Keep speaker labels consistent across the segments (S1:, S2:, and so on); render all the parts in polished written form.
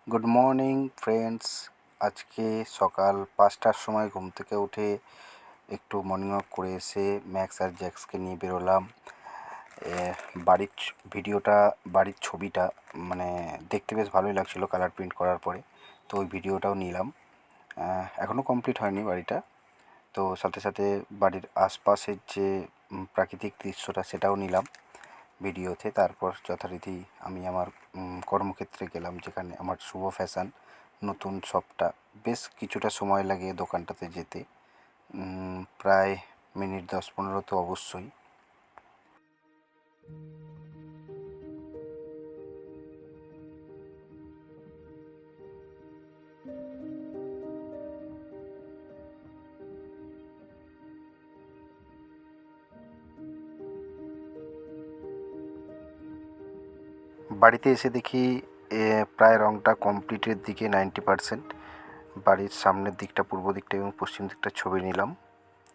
S1: Good morning friends. আজকে সকাল 5টার সময় ঘুম থেকে উঠে একটু মর্নিং ওয়াক করে এসে ম্যাক্স আর জ্যাক্সকে নিয়ে বেরোলাম। বাড়ির বাড়ির ছবিটা মানে দেখতে বেশ ভালোই লাগছিলো কালার প্রিন্ট করার পরে, তো ওই ভিডিওটাও নিলাম। এখনও কমপ্লিট হয়নি বাড়িটা, তো সাথে সাথে বাড়ির আশপাশের যে প্রাকৃতিক দৃশ্যটা সেটাও নিলাম ভিডিওতে। তারপর যথারীতি আমি আমার কর্মক্ষেত্রে গেলাম, যেখানে আমার শুভ ফ্যাশন নতুন শপটা। বেশ কিছুটা সময় লাগে দোকানটাতে যেতে, প্রায় মিনিট 10-15 তো অবশ্যই। বাড়িতে এসে দেখি প্রায় রঙটা কমপ্লিটের দিকে 90%। বাড়ির সামনের দিকটা, পূর্ব দিকটা এবং পশ্চিম দিকটা ছবি নিলাম।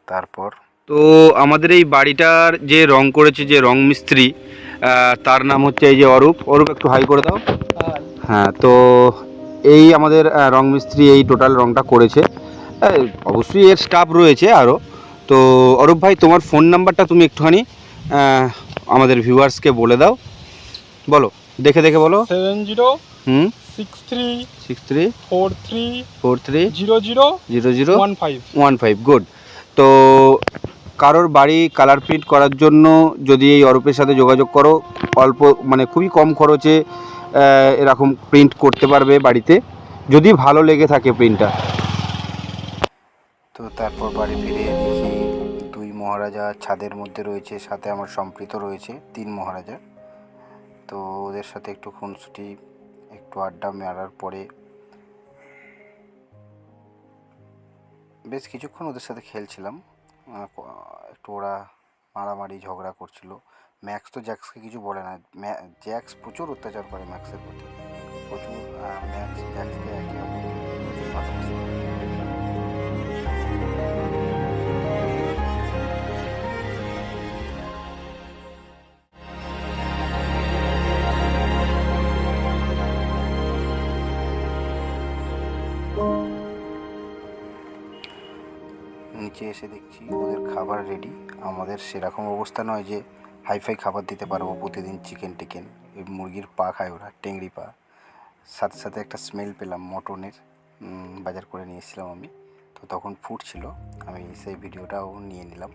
S1: তারপর
S2: তো আমাদের এই বাড়িটার যে রং করেছে, যে রং মিস্ত্রি, তার নাম হচ্ছে এই যে অরূপ একটু হাই করে দাও। হ্যাঁ, তো এই আমাদের রং মিস্ত্রি এই টোটাল রংটা করেছে। অবশ্যই এর স্টাফ রয়েছে আরও। তো অরূপ ভাই, তোমার ফোন নাম্বারটা তুমি একটুখানি আমাদের ভিউয়ার্সকে বলে দাও। বলো, দেখে বলো।
S3: 7063430015।
S2: গুড। তো কারোর বাড়ি কালার প্রিন্ট করার জন্য যদি এই অরূপের সাথে যোগাযোগ করো, অল্প মানে খুবই কম খরচে এরকম প্রিন্ট করতে পারবে বাড়িতে, যদি ভালো লেগে থাকে প্রিন্টটা।
S1: তো তারপর বাড়ি ফিরে দেখি 2 মহারাজা ছাদের মধ্যে রয়েছে, সাথে আমার সম্প্রীত রয়েছে 3 মহারাজা। তো ওদের সাথে একটু খুনসুটি, একটু আড্ডা মারার পরে বেশ কিছুক্ষণ ওদের সাথে খেলছিলাম। একটু ওরা মারামারি ঝগড়া করছিল। ম্যাক্স তো জ্যাক্সকে কিছু বলে না, জ্যাক্স প্রচুর অত্যাচার করে ম্যাক্সের প্রতি, প্রচুর। ম্যাক্স জ্যাক্সকে একে অপরকে প্রচুর ভালোবাসে। নিচে এসে দেখছি ওদের খাবার রেডি। আমাদের সেরকম অবস্থা নয় যে হাইফাই খাবার দিতে পারবো প্রতিদিন। চিকেন ওই মুরগির পা খায় ওরা, টেংরি পা। সাথে সাথে একটা স্মেল পেলাম মটনের, বাজার করে নিয়ে এসেছিলাম আমি, তো তখন ফুটছিল। আমি সেই ভিডিওটাও নিয়ে নিলাম।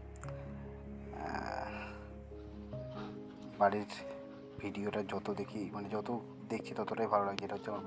S1: বাড়ির ভিডিওটা যত দেখি, মানে যত দেখছি ততটাই ভালো লাগে। যেটা হচ্ছে আমার